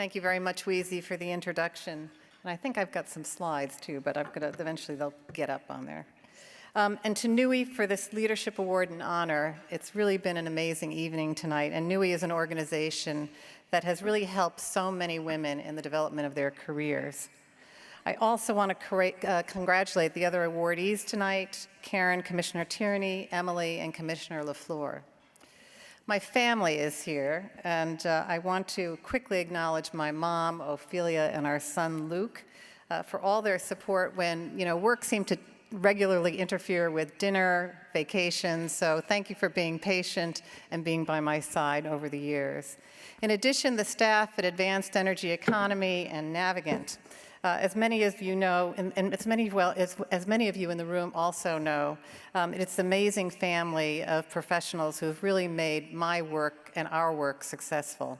Thank you very much, Wheezy, for the introduction. And I think I've got some slides too, but eventually they'll get up on there. And to NEWIEE for this Leadership Award and honor. It's really been an amazing evening tonight. And NEWIEE is an organization that has really helped so many women in the development of their careers. I also want to congratulate the other awardees tonight, Karen, Commissioner Tierney, Emily, and Commissioner LaFleur. My family is here, and I want to quickly acknowledge my mom, Ophelia, and our son, Luke, for all their support when, work seemed to regularly interfere with dinner, vacations, so thank you for being patient and being by my side over the years. In addition, the staff at Advanced Energy Economy and Navigant. As many of you know, and as many of you in the room also know, it's an amazing family of professionals who've really made my work and our work successful.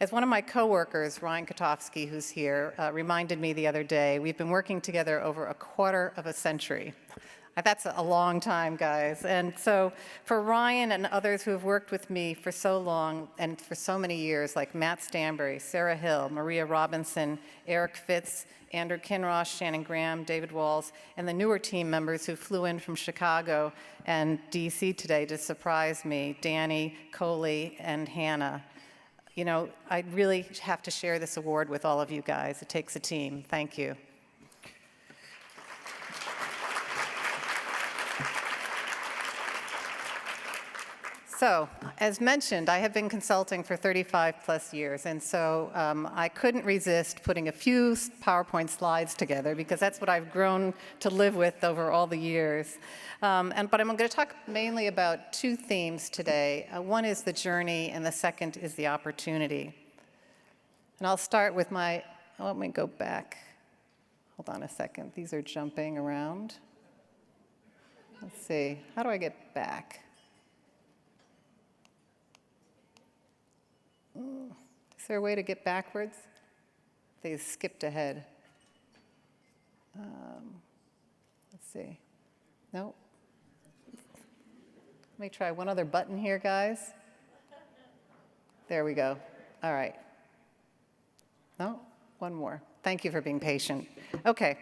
As one of my coworkers, Ryan Kotofsky, who's here, reminded me the other day, we've been working together over a quarter of a century. That's a long time, guys. And so for Ryan and others who have worked with me for so long and for so many years, like Matt Stanbury, Sarah Hill, Maria Robinson, Eric Fitz, Andrew Kinross, Shannon Graham, David Walls, and the newer team members who flew in from Chicago and DC today to surprise me, Danny, Coley, and Hannah. I really have to share this award with all of you guys. It takes a team. Thank you. So, as mentioned, I have been consulting for 35 plus years, and so I couldn't resist putting a few PowerPoint slides together because that's what I've grown to live with over all the years. But I'm going to talk mainly about two themes today. One is the journey, and the second is the opportunity. And I'll start with let me go back. Hold on a second. These are jumping around. Let's see. How do I get back? Is there a way to get backwards? They skipped ahead. Let's see. No. Let me try one other button here, guys. There we go. All right. No, one more. Thank you for being patient. Okay.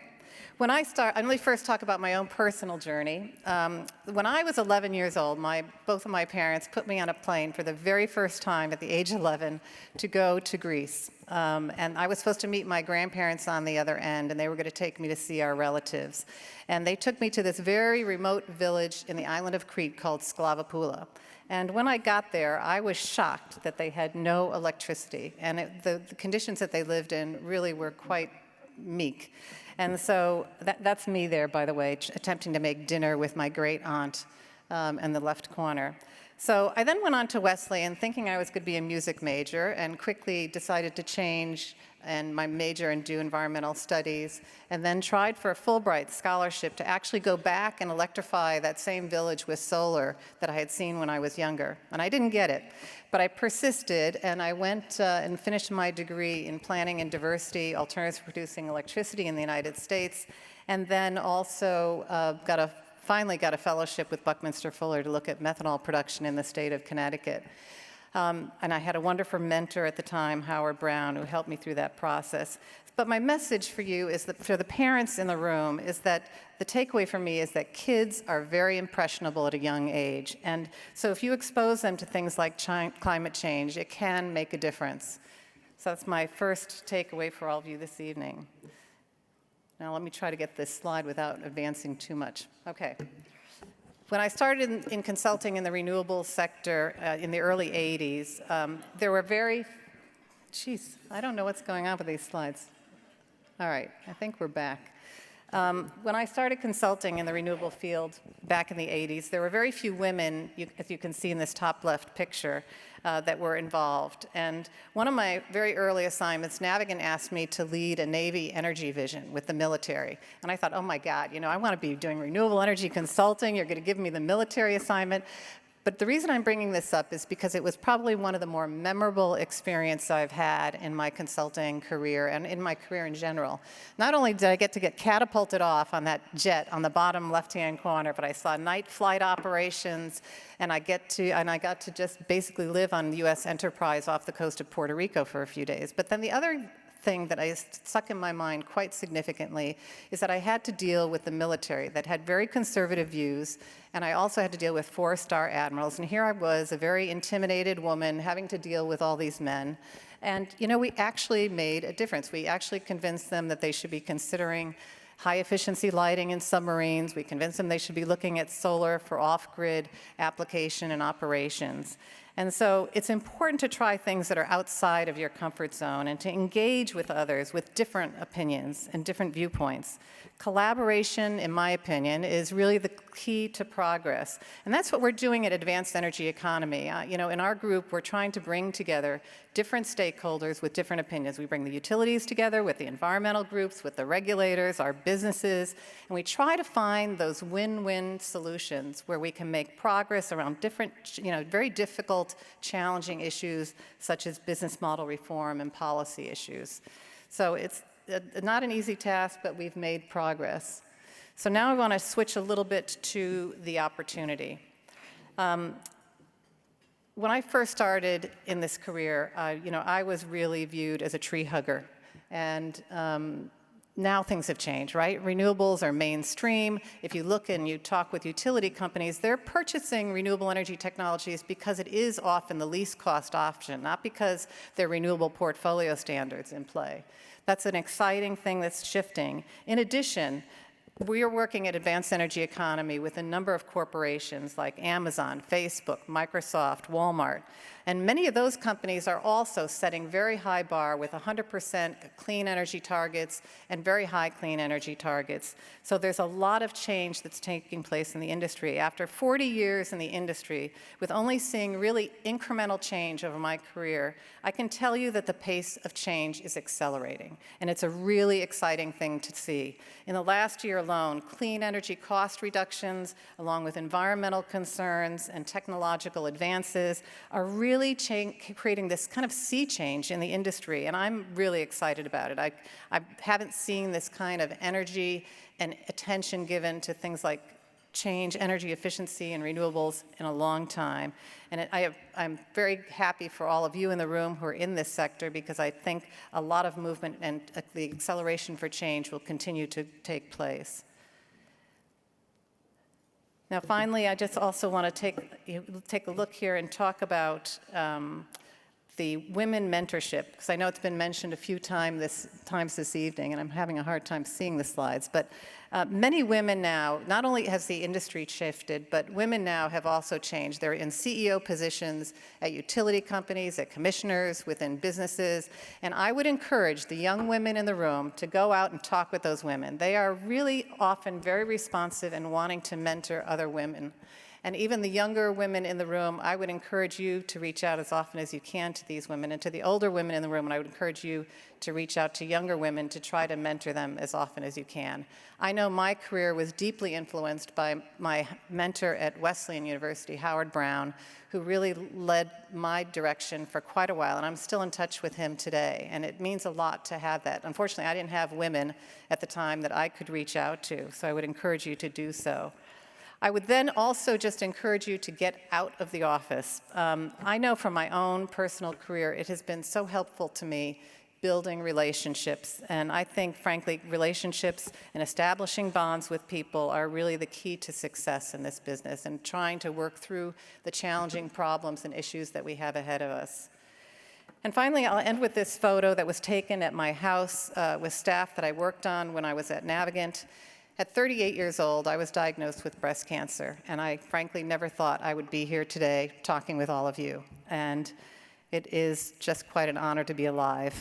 Let me first talk about my own personal journey. When I was 11 years old, both of my parents put me on a plane for the very first time at the age of 11 to go to Greece. And I was supposed to meet my grandparents on the other end, and they were going to take me to see our relatives. And they took me to this very remote village in the island of Crete called Sklavopoula. And when I got there, I was shocked that they had no electricity. And the conditions that they lived in really were quite meek. And so that's me there, by the way, attempting to make dinner with my great aunt in the left corner. So I then went on to Wesleyan thinking I was going to be a music major and quickly decided to change and my major and do environmental studies, and then tried for a Fulbright scholarship to actually go back and electrify that same village with solar that I had seen when I was younger. And I didn't get it, but I persisted, and I went and finished my degree in planning and diversity, alternatives for producing electricity in the United States, and then also finally got a fellowship with Buckminster Fuller to look at methanol production in the state of Connecticut. And I had a wonderful mentor at the time, Howard Brown, who helped me through that process. But my message for you is that for the parents in the room is that the takeaway for me is that kids are very impressionable at a young age. And so if you expose them to things like climate change, it can make a difference. So that's my first takeaway for all of you this evening. Now let me try to get this slide without advancing too much. Okay. When I started in consulting in the renewable sector in the early 80s, there were I don't know what's going on with these slides. All right, I think we're back. When I started consulting in the renewable field back in the 80s, there were very few women, as you can see in this top left picture, that were involved. And one of my very early assignments, Navigant asked me to lead a Navy energy vision with the military. And I thought, oh my God, I want to be doing renewable energy consulting. You're going to give me the military assignment. But the reason I'm bringing this up is because it was probably one of the more memorable experiences I've had in my consulting career and in my career in general. Not only did I get to get catapulted off on that jet on the bottom left-hand corner, but I saw night flight operations, and I got to just basically live on U.S. Enterprise off the coast of Puerto Rico for a few days. But then the other thing that stuck in my mind quite significantly is that I had to deal with the military that had very conservative views, and I also had to deal with 4-star admirals. And here I was, a very intimidated woman, having to deal with all these men. And, you know, we actually made a difference. We actually convinced them that they should be considering high-efficiency lighting in submarines. We convinced them they should be looking at solar for off-grid application and operations. And so it's important to try things that are outside of your comfort zone and to engage with others with different opinions and different viewpoints. Collaboration, in my opinion, is really the key to progress. And that's what we're doing at Advanced Energy Economy. You know, in our group, we're trying to bring together different stakeholders with different opinions. We bring the utilities together with the environmental groups, with the regulators, our businesses, and we try to find those win-win solutions where we can make progress around different, you know, very difficult, challenging issues such as business model reform and policy issues. So it's not an easy task, but we've made progress. So now I want to switch a little bit to the opportunity. When I first started in this career, you know, I was really viewed as a tree hugger. And now things have changed, right? Renewables are mainstream. If you look and you talk with utility companies, they're purchasing renewable energy technologies because it is often the least cost option, not because there are renewable portfolio standards in play. That's an exciting thing that's shifting. In addition, we are working at Advanced Energy Economy with a number of corporations like Amazon, Facebook, Microsoft, Walmart. And many of those companies are also setting very high bar with 100% clean energy targets and very high clean energy targets. So there's a lot of change that's taking place in the industry. After 40 years in the industry, with only seeing really incremental change over my career, I can tell you that the pace of change is accelerating. And it's a really exciting thing to see. In the last year alone, clean energy cost reductions, along with environmental concerns and technological advances, are really creating this kind of sea change in the industry, and I'm really excited about it. I haven't seen this kind of energy and attention given to things like change, energy efficiency, and renewables in a long time. And I'm very happy for all of you in the room who are in this sector, because I think a lot of movement and the acceleration for change will continue to take place. Now, finally, I just also want to take a look here and talk about the women mentorship, because I know it's been mentioned a few times this evening, and I'm having a hard time seeing the slides. But many women now, not only has the industry shifted, but women now have also changed. They're in CEO positions at utility companies, at commissioners, within businesses. And I would encourage the young women in the room to go out and talk with those women. They are really often very responsive and wanting to mentor other women. And even the younger women in the room, I would encourage you to reach out as often as you can to these women. And to the older women in the room, and I would encourage you to reach out to younger women to try to mentor them as often as you can. I know my career was deeply influenced by my mentor at Wesleyan University, Howard Brown, who really led my direction for quite a while, and I'm still in touch with him today. And it means a lot to have that. Unfortunately, I didn't have women at the time that I could reach out to, so I would encourage you to do so. I would then also just encourage you to get out of the office. I know from my own personal career, it has been so helpful to me building relationships. And I think, frankly, relationships and establishing bonds with people are really the key to success in this business, and trying to work through the challenging problems and issues that we have ahead of us. And finally, I'll end with this photo that was taken at my house with staff that I worked on when I was at Navigant. At 38 years old, I was diagnosed with breast cancer, and I frankly never thought I would be here today talking with all of you. And it is just quite an honor to be alive.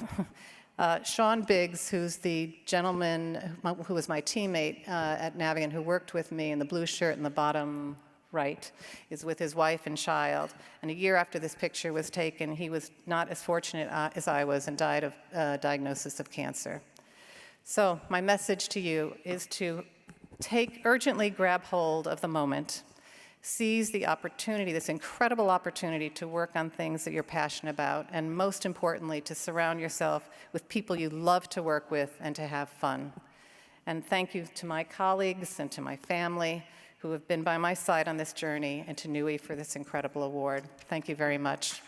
Sean Biggs, who's the gentleman who was my teammate at Navigant, who worked with me in the blue shirt in the bottom right, is with his wife and child. And a year after this picture was taken, he was not as fortunate as I was and died of diagnosis of cancer. So my message to you is to urgently grab hold of the moment. Seize the opportunity, this incredible opportunity to work on things that you're passionate about, and most importantly, to surround yourself with people you love to work with and to have fun. And thank you to my colleagues and to my family who have been by my side on this journey, and to NEWIEE for this incredible award. Thank you very much.